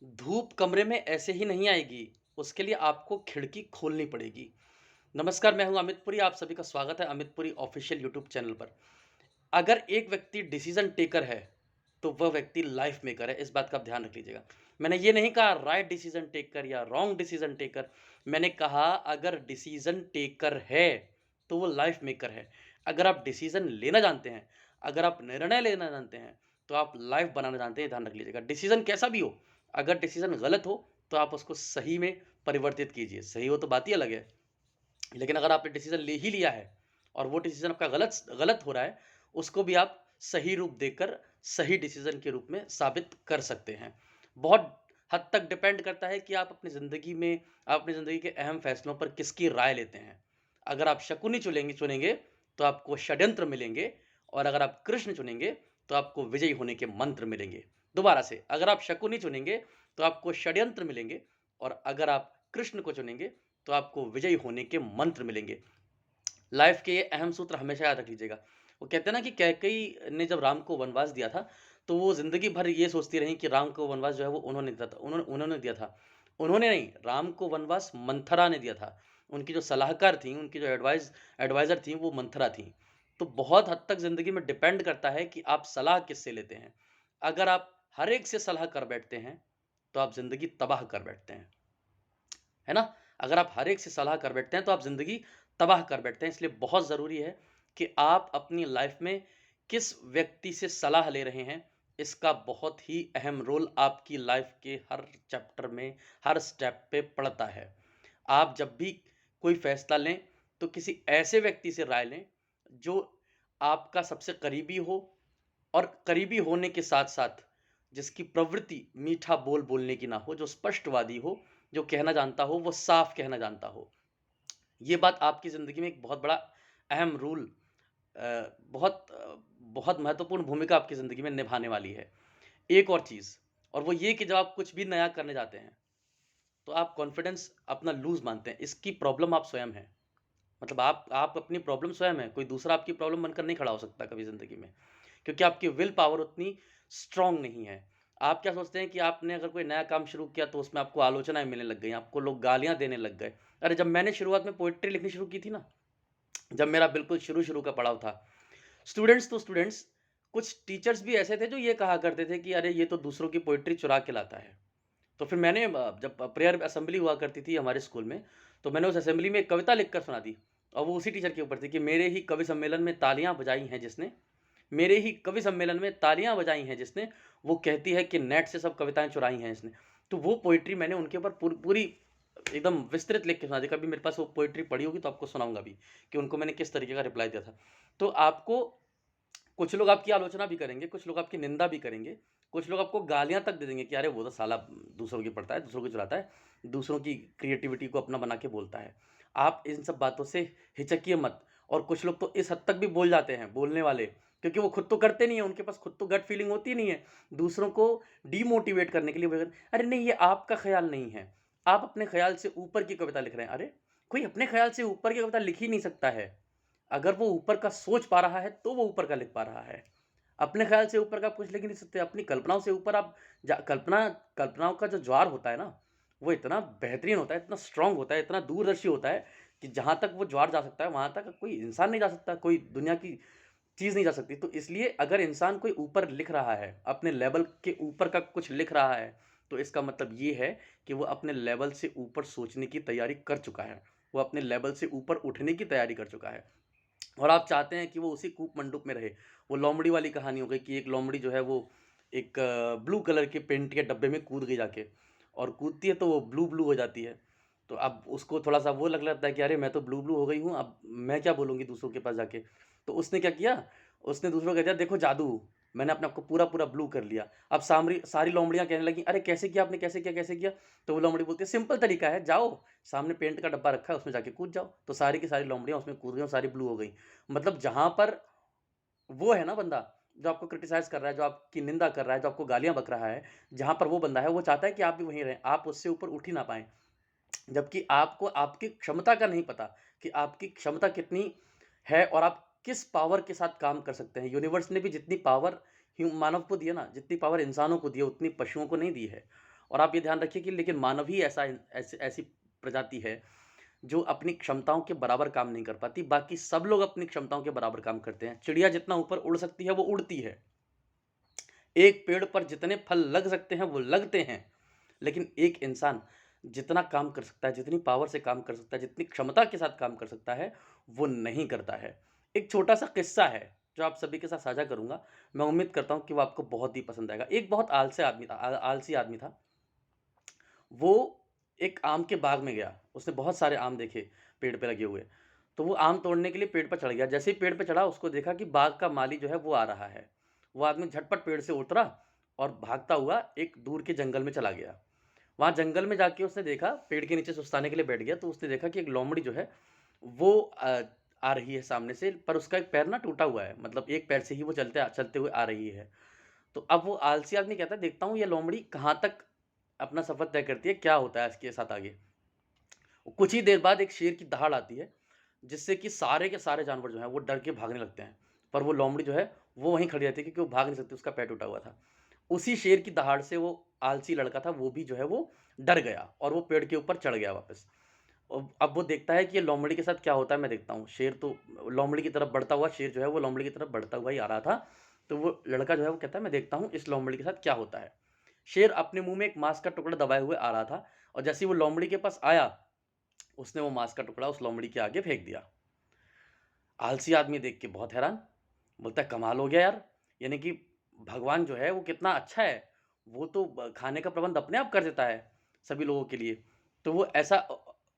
धूप कमरे में ऐसे ही नहीं आएगी, उसके लिए आपको खिड़की खोलनी पड़ेगी। नमस्कार, मैं हूँ अमित पुरी, आप सभी का स्वागत है Amit Puri official YouTube channel पर। अगर एक व्यक्ति डिसीज़न टेकर है, तो वह व्यक्ति लाइफ़ मेकर है, इस बात का आप ध्यान रख लीजिएगा। मैंने ये नहीं कहा राइट डिसीज़न टेकर या रॉन्ग डिसीज़न टेकर, मैंने कहा अगर डिसीज़न टेकर है, तो वो लाइफ़ मेकर है। अगर आप डिसीज़न लेना जानते हैं, अगर आप निर्णय लेना जानते हैं, तो आप लाइफ़ बनाना जानते हैं, ध्यान रख लीजिएगा। डिसीज़न कैसा भी हो, अगर डिसीज़न गलत हो, तो आप उसको सही में परिवर्तित कीजिए। सही हो तो बात ही अलग है। लेकिन अगर आपने डिसीज़न ले ही लिया है और वो डिसीज़न आपका गलत गलत हो रहा है, उसको भी आप सही रूप देकर सही डिसीज़न के रूप में साबित कर सकते हैं। बहुत हद तक डिपेंड करता है कि आप अपनी ज़िंदगी में, आप अपनी ज़िंदगी के अहम फैसलों पर किसकी राय लेते हैं। अगर आप शकुनी चुनेंगे, तो आपको षड्यंत्र मिलेंगे और अगर आप कृष्ण चुनेंगे, तो आपको विजयी होने के मंत्र मिलेंगे। दोबारा से, अगर आप शकुनी चुनेंगे, तो आपको षड्यंत्र मिलेंगे और अगर आप कृष्ण को चुनेंगे, तो आपको विजयी होने के मंत्र मिलेंगे। लाइफ के ये अहम सूत्र हमेशा याद रख लीजिएगा। वो कहते हैं ना कि कैकेयी ने जब राम को वनवास दिया था, तो वो ज़िंदगी भर ये सोचती रहीं कि राम को वनवास जो है वो उन्होंने दिया था उन्होंने दिया था। उन्होंने नहीं, राम को वनवास मंथरा ने दिया था। उनकी जो सलाहकार थीं, उनकी जो एडवाइज़र थीं, वो मंथरा थीं। तो बहुत हद तक ज़िंदगी में डिपेंड करता है कि आप सलाह किससे लेते हैं। अगर आप हर एक से सलाह कर बैठते हैं, तो आप ज़िंदगी तबाह कर बैठते हैं। है ना? अगर आप हर एक से सलाह कर बैठते हैं, तो आप ज़िंदगी तबाह कर बैठते हैं। इसलिए बहुत ज़रूरी है कि आप अपनी लाइफ़ में किस व्यक्ति से सलाह ले रहे हैं, इसका बहुत ही अहम रोल आपकी लाइफ़ के हर चैप्टर में, हर स्टेप पे पड़ता है। आप जब भी कोई फ़ैसला लें, तो किसी ऐसे व्यक्ति से राय लें, जो आपका सबसे करीबी हो और करीबी होने के साथ-साथ जिसकी प्रवृत्ति मीठा बोल बोलने की ना हो, जो स्पष्टवादी हो, जो कहना जानता हो, वो साफ कहना जानता हो। ये बात आपकी ज़िंदगी में एक बहुत बड़ा अहम रोल बहुत महत्वपूर्ण भूमिका आपकी ज़िंदगी में निभाने वाली है। एक और चीज़, और वो ये कि जब आप कुछ भी नया करने जाते हैं, तो आप कॉन्फिडेंस अपना लूज़ मानते हैं। इसकी प्रॉब्लम आप स्वयं हैं। मतलब आप अपनी प्रॉब्लम स्वयं हैं, कोई दूसरा आपकी प्रॉब्लम बनकर नहीं खड़ा हो सकता कभी ज़िंदगी में। क्योंकि आपकी विल पावर उतनी स्ट्रॉन्ग नहीं है। आप क्या सोचते हैं कि आपने अगर कोई नया काम शुरू किया तो उसमें आपको आलोचनाएँ मिलने लग गई, आपको लोग गालियाँ देने लग गए। अरे जब मैंने शुरुआत में पोएट्री लिखनी शुरू की थी ना, जब मेरा बिल्कुल शुरू-शुरू का पड़ाव था, स्टूडेंट्स तो स्टूडेंट्स, कुछ टीचर्स भी ऐसे थे जो ये कहा करते थे कि अरे ये तो दूसरों की पोएट्री चुरा के लाता है। तो फिर मैंने जब प्रेयर असेंबली हुआ करती थी हमारे स्कूल में, तो मैंने उस असेंबली में एक कविता लिख कर सुना दी और वो उसी टीचर के ऊपर थी कि मेरे ही कवि सम्मेलन में तालियाँ बजाई हैं जिसने, मेरे ही कवि सम्मेलन में तालियाँ बजाई हैं जिसने, वो कहती है कि नेट से सब कविताएँ चुराई हैं इसने। तो वो पोएट्री मैंने उनके ऊपर पूरी एकदम विस्तृत लिख के सुना दी। कभी मेरे पास वो पोएट्री पढ़ी होगी तो आपको सुनाऊँगा भी, कि उनको मैंने किस तरीके का रिप्लाई दिया था। तो आपको, कुछ लोग आपकी आलोचना भी करेंगे, कुछ लोग आपकी निंदा भी करेंगे, कुछ लोग आपको गालियाँ तक दे देंगे कि अरे वो तो साला दूसरों की पढ़ता है, दूसरों की चुराता है, दूसरों की क्रिएटिविटी को अपना बना के बोलता है। आप इन सब बातों से हिचकिए मत। और कुछ लोग तो इस हद तक भी बोल जाते हैं, बोलने वाले, क्योंकि वो खुद तो करते नहीं हैं, उनके पास खुद तो गट फीलिंग होती नहीं है। दूसरों को डिमोटिवेट करने के लिए वो कहते हैं, अरे नहीं ये आपका ख़्याल नहीं है, आप अपने ख़्याल से ऊपर की कविता लिख रहे हैं। अरे! कोई अपने ख़्याल से ऊपर की कविता लिख ही नहीं सकता है। अगर वो ऊपर का सोच पा रहा है, तो वो ऊपर का लिख पा रहा है। अपने ख़्याल से ऊपर का आप कुछ लिख ही नहीं सकते, अपनी कल्पनाओं से ऊपर आप कल्पनाओं का जो ज्वार होता है ना, वो इतना बेहतरीन होता है, इतना स्ट्रॉन्ग होता है, इतना दूरदर्शी होता है कि जहाँ तक वो ज्वार जा सकता है, वहाँ तक कोई इंसान नहीं जा सकता, कोई दुनिया की चीज़ नहीं जा सकती। तो इसलिए अगर इंसान कोई ऊपर लिख रहा है, अपने लेवल के ऊपर का कुछ लिख रहा है, तो इसका मतलब ये है कि वो अपने लेवल से ऊपर सोचने की तैयारी कर चुका है। वो अपने लेवल से ऊपर उठने की तैयारी कर चुका है। और आप चाहते हैं कि वो उसी कूप-मंडूक में रहे। वो लोमड़ी वाली कहानी हो गई कि एक लोमड़ी जो है वो एक ब्लू कलर के पेंट के डब्बे में कूद गई जाके, और कूदती है तो वो ब्लू-ब्लू हो जाती है। तो अब उसको थोड़ा-सा वो लगने लगता है कि अरे मैं तो ब्लू-ब्लू हो गई हूँ, अब मैं क्या बोलूँगी दूसरों के पास जाके। तो उसने क्या किया, उसने दूसरों को कह दिया देखो जादू, मैंने अपने आप को पूरा-पूरा ब्लू कर लिया। अब सामरी सारी लोमड़ियाँ कहने लगी, अरे कैसे किया आपने, कैसे किया, कैसे किया? तो वो लोमड़ी बोलती है सिंपल तरीका है, जाओ सामने पेंट का डब्बा रखा है उसमें जाके कूद जाओ। तो सारी की सारी लोमड़ियाँ उसमें कूद गई और सारी ब्लू हो गई। मतलब जहाँ पर वो है ना बंदा, जो आपको क्रिटिसाइज़ कर रहा है, जो आपकी निंदा कर रहा है, जो आपको गालियाँ बक रहा है, जहाँ पर वो बंदा है, वो चाहता है कि आप भी वहीं रहें, आप उससे ऊपर उठ ही ना पाएँ। जबकि आपको आपकी क्षमता का नहीं पता कि आपकी क्षमता कितनी है और आप किस पावर के साथ काम कर सकते हैं। यूनिवर्स ने भी जितनी पावर मानव को दी है ना, जितनी पावर इंसानों को दी है, उतनी पशुओं को नहीं दी है। और आप ये ध्यान रखिए कि लेकिन मानव ही ऐसी प्रजाति है जो अपनी क्षमताओं के बराबर काम नहीं कर पाती, बाकी सब लोग अपनी क्षमताओं के बराबर काम करते हैं। चिड़िया जितना ऊपर उड़ सकती है, वो उड़ती है। एक पेड़ पर जितने फल लग सकते हैं, वो लगते हैं। लेकिन एक इंसान जितना काम कर सकता है, जितनी पावर से काम कर सकता है, जितनी क्षमता के साथ काम कर सकता है, वो नहीं करता है। एक छोटा-सा किस्सा है, जो आप सभी के साथ साझा करूँगा। मैं उम्मीद करता हूँ कि वो आपको बहुत ही पसंद आएगा। एक बहुत आलसी आदमी था। वो एक आम के बाग में गया। उसने बहुत सारे आम देखे पेड़ पे लगे हुए। तो वो आम तोड़ने के लिए पेड़ पर चढ़ गया। जैसे ही पेड़ पे चढ़ा, उसको देखा कि बाग का माली जो है वो आ रहा है। वो आदमी झटपट पेड़ से उतरा और भागता हुआ एक दूर के जंगल में चला गया। वहाँ जंगल में जाके उसने देखा, पेड़ के नीचे सुस्ताने के लिए बैठ गया, तो उसने देखा कि एक लोमड़ी जो है वो आ रही है सामने से, पर उसका एक पैर ना टूटा हुआ है, मतलब एक पैर से ही वो चलते हुए आ रही है। तो अब वो आलसी आदमी कहता है, देखता हूँ ये लोमड़ी कहाँ तक अपना सफ़र तय करती है, क्या होता है इसके साथ आगे। कुछ ही देर बाद एक शेर की दहाड़ आती है, जिससे कि सारे के सारे जानवर जो हैं वो डर के भागने लगते हैं। पर वो लोमड़ी जो है वो वहीं खड़ी रहती है, क्योंकि वो भाग नहीं सकती, उसका पैर टूटा हुआ था। उसी शेर की दहाड़ से वो आलसी लड़का था, वो भी जो है वो डर गया और वो पेड़ के ऊपर चढ़ गया वापस। अब वो देखता है कि ये लोमड़ी के साथ क्या होता है, मैं देखता हूँ। शेर तो लोमड़ी की तरफ बढ़ता हुआ, शेर जो है वो लोमड़ी की तरफ बढ़ता हुआ ही आ रहा था। तो वो लड़का जो है वो कहता है, मैं देखता हूँ इस लोमड़ी के साथ क्या होता है। शेर अपने मुँह में एक मांस का टुकड़ा दबाए हुए आ रहा था, और जैसे ही वो लोमड़ी के पास आया, उसने वो मांस का टुकड़ा उस लोमड़ी के आगे फेंक दिया। आलसी आदमी देख के बहुत हैरान, बोलता है कमाल हो गया यार, यानी कि भगवान जो है वो कितना अच्छा है, वो तो खाने का प्रबंध अपने आप कर देता है सभी लोगों के लिए। तो वो ऐसा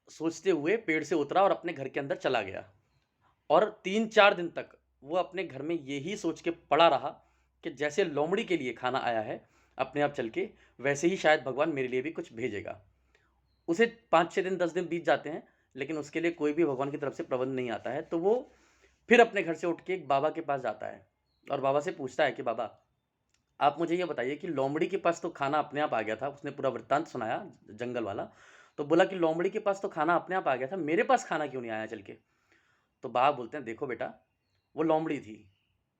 सोचते हुए पेड़ से उतरा और अपने घर के अंदर चला गया, और 3-4 दिन तक वो अपने घर में यही सोच के पड़ा रहा कि जैसे लोमड़ी के लिए खाना आया है अपने आप चल के, वैसे ही शायद भगवान मेरे लिए भी कुछ भेजेगा। उसे 5-6 दिन 10 दिन बीत जाते हैं, लेकिन उसके लिए कोई भी भगवान की तरफ से प्रबंध नहीं आता है। तो वो फिर अपने घर से उठ के एक बाबा के पास जाता है और बाबा से पूछता है कि बाबा, आप मुझे ये बताइए कि लोमड़ी के पास तो खाना अपने आप आ गया था। उसने पूरा वृत्तांत सुनाया, जंगल वाला। तो बोला कि लोमड़ी के पास तो खाना अपने आप आ गया था, मेरे पास खाना क्यों नहीं आया चल के? तो बाबा बोलते हैं, देखो बेटा, वो लोमड़ी थी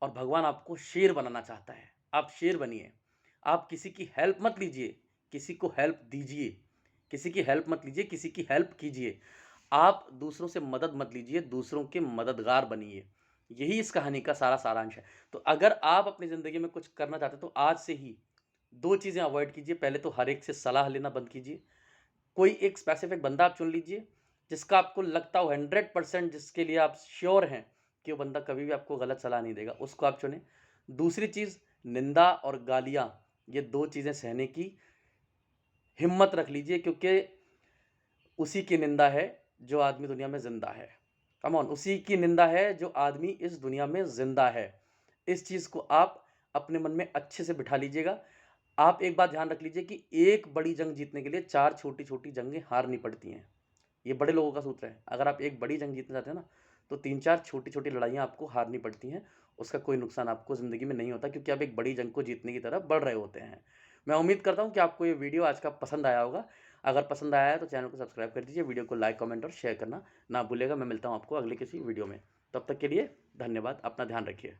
और भगवान आपको शेर बनाना चाहता है। आप शेर बनिए। आप किसी की हेल्प मत लीजिए, किसी को हेल्प दीजिए। किसी की हेल्प मत लीजिए, किसी की हेल्प कीजिए। आप दूसरों से मदद मत लीजिए, दूसरों के मददगार बनिए। यही इस कहानी का सारा सारांश है। तो अगर आप अपनी ज़िंदगी में कुछ करना चाहते हैं, तो आज से ही 2 चीज़ें अवॉइड कीजिए। पहले तो हर एक से सलाह लेना बंद कीजिए। कोई एक स्पेसिफिक बंदा आप चुन लीजिए, जिसका आपको लगता हो 100%, जिसके लिए आप श्योर हैं कि वो बंदा कभी भी आपको गलत सलाह नहीं देगा, उसको आप चुनें। दूसरी चीज़, निंदा और गालियाँ, ये 2 चीज़ें सहने की हिम्मत रख लीजिए, क्योंकि उसी की निंदा है जो आदमी दुनिया में ज़िंदा है। कम ऑन, उसी की निंदा है जो आदमी इस दुनिया में ज़िंदा है। इस चीज़ को आप अपने मन में अच्छे से बिठा लीजिएगा। आप एक बात ध्यान रख लीजिए कि एक बड़ी जंग जीतने के लिए 4 छोटी-छोटी जंगें हारनी पड़ती हैं। ये बड़े लोगों का सूत्र है। अगर आप एक बड़ी जंग जीतना चाहते हैं ना, तो 3-4 छोटी-छोटी लड़ाइयाँ आपको हारनी पड़ती हैं। उसका कोई नुकसान आपको ज़िंदगी में नहीं होता, क्योंकि आप एक बड़ी जंग को जीतने की तरफ बढ़ रहे होते हैं। मैं उम्मीद करता हूँ कि आपको ये वीडियो आज का पसंद आया होगा। अगर पसंद आया है तो चैनल को सब्सक्राइब कर दीजिए, वीडियो को लाइक, कमेंट और शेयर करना ना भूलिएगा। मैं मिलता हूँ आपको अगले किसी वीडियो में। तब तक के लिए धन्यवाद। अपना ध्यान रखिए।